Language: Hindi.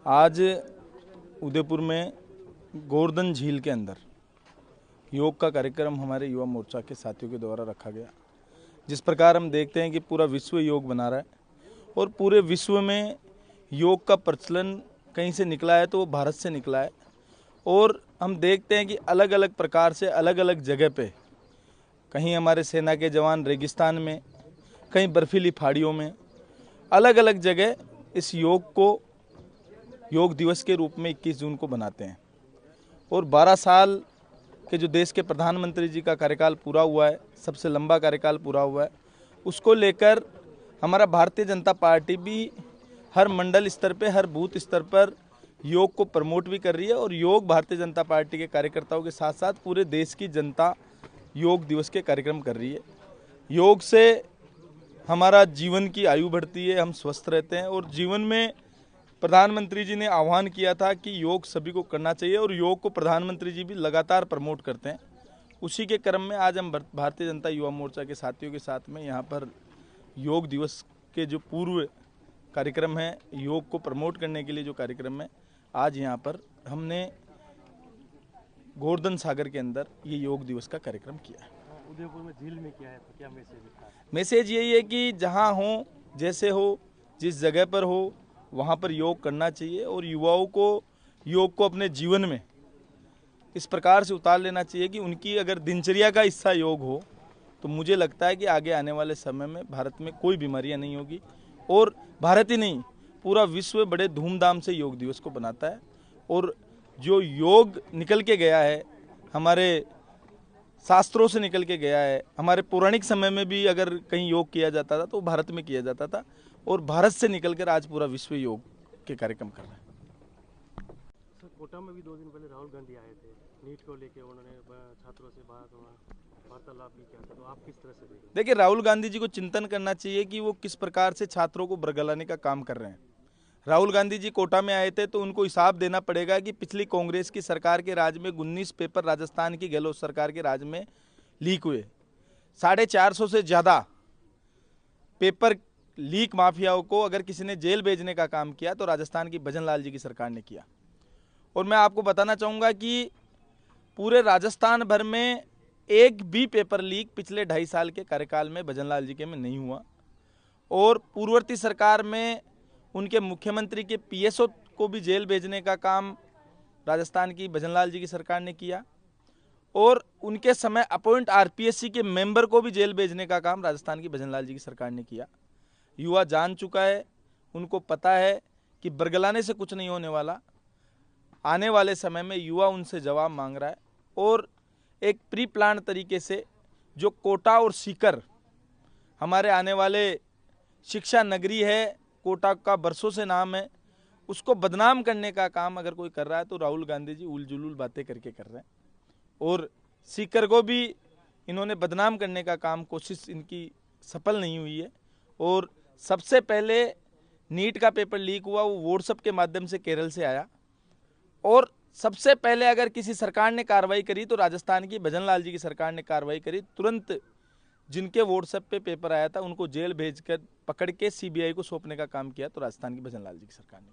आज उदयपुर में गोवर्धन झील के अंदर योग का कार्यक्रम हमारे युवा मोर्चा के साथियों के द्वारा रखा गया। जिस प्रकार हम देखते हैं कि पूरा विश्व योग बना रहा है और पूरे विश्व में योग का प्रचलन कहीं से निकला है तो वो भारत से निकला है। और हम देखते हैं कि अलग अलग प्रकार से अलग अलग जगह पे, कहीं हमारे सेना के जवान रेगिस्तान में, कहीं बर्फीली पहाड़ियों में, अलग अलग जगह इस योग को योग दिवस के रूप में 21 जून को बनाते हैं। और 12 साल के जो देश के प्रधानमंत्री जी का कार्यकाल पूरा हुआ है, सबसे लंबा कार्यकाल पूरा हुआ है, उसको लेकर हमारा भारतीय जनता पार्टी भी हर मंडल स्तर पे, हर बूथ स्तर पर योग को प्रमोट भी कर रही है। और योग भारतीय जनता पार्टी के कार्यकर्ताओं के साथ साथ पूरे देश की जनता योग दिवस के कार्यक्रम कर रही है। योग से हमारा जीवन की आयु बढ़ती है, हम स्वस्थ रहते हैं। और जीवन में प्रधानमंत्री जी ने आह्वान किया था कि योग सभी को करना चाहिए और योग को प्रधानमंत्री जी भी लगातार प्रमोट करते हैं। उसी के क्रम में आज हम भारतीय जनता युवा मोर्चा के साथियों के साथ में यहाँ पर योग दिवस के जो पूर्व कार्यक्रम है, योग को प्रमोट करने के लिए जो कार्यक्रम है, आज यहाँ पर हमने गोवर्धन सागर के अंदर ये योग दिवस का कार्यक्रम किया है। उदयपुर में झील में क्या है, तो क्या मैसेज है? मैसेज यही है कि जहाँ हो, जैसे हो, जिस जगह पर हो, वहाँ पर योग करना चाहिए और युवाओं को योग को अपने जीवन में इस प्रकार से उतार लेना चाहिए कि उनकी अगर दिनचर्या का हिस्सा योग हो तो मुझे लगता है कि आगे आने वाले समय में भारत में कोई बीमारियां नहीं होगी। और भारत ही नहीं, पूरा विश्व बड़े धूमधाम से योग दिवस को बनाता है। और जो योग निकल के गया है, हमारे शास्त्रों से निकल के गया है, हमारे पौराणिक समय में भी अगर कहीं योग किया जाता था तो भारत में किया जाता था और भारत से निकलकर आज पूरा विश्व योग के कार्यक्रम कर रहा है। सर, कोटा में भी 2 दिन पहले राहुल गांधी आए थे, नीट को लेके उन्होंने छात्रों से वार्तालाप भी किया था, तो आप किस तरह से देखें? देखिए, राहुल गांधी जी को चिंतन करना चाहिए कि वो किस प्रकार से छात्रों को बरगलाने का काम कर रहे हैं। राहुल गांधी जी कोटा में आए थे तो उनको हिसाब देना पड़ेगा कि पिछली कांग्रेस की सरकार के राज में 19 पेपर राजस्थान की गहलोत सरकार के राज में लीक हुए। 450 से ज़्यादा पेपर लीक माफियाओं को अगर किसी ने जेल भेजने का काम किया तो राजस्थान की भजन लाल जी की सरकार ने किया। और मैं आपको बताना चाहूँगा कि पूरे राजस्थान भर में एक भी पेपर लीक पिछले 2.5 साल के कार्यकाल में भजन लाल जी के में नहीं हुआ। और पूर्ववर्ती सरकार में उनके मुख्यमंत्री के पीएसओ को भी जेल भेजने का काम राजस्थान की भजन लाल जी की सरकार ने किया। और उनके समय अपॉइंट आरपीएससी के मेंबर को भी जेल भेजने का काम राजस्थान की भजन लाल जी की सरकार ने किया। युवा जान चुका है, उनको पता है कि बरगलाने से कुछ नहीं होने वाला। आने वाले समय में युवा उनसे जवाब मांग रहा है। और एक प्री प्लान तरीके से जो कोटा और सीकर हमारे आने वाले शिक्षा नगरी है, कोटा का बरसों से नाम है, उसको बदनाम करने का काम अगर कोई कर रहा है तो राहुल गांधी जी उल जुलूल बातें करके कर रहे हैं। और सीकर को भी इन्होंने बदनाम करने का काम, कोशिश इनकी सफल नहीं हुई है। और सबसे पहले नीट का पेपर लीक हुआ, वो व्हाट्सएप के माध्यम से केरल से आया। और सबसे पहले अगर किसी सरकार ने कार्रवाई करी तो राजस्थान की भजन लाल जी की सरकार ने कार्रवाई करी। तुरंत जिनके व्हाट्सएप पे पेपर आया था उनको जेल भेजकर पकड़ के सीबीआई को सौंपने का काम किया तो राजस्थान की भजन लाल जी की सरकार ने।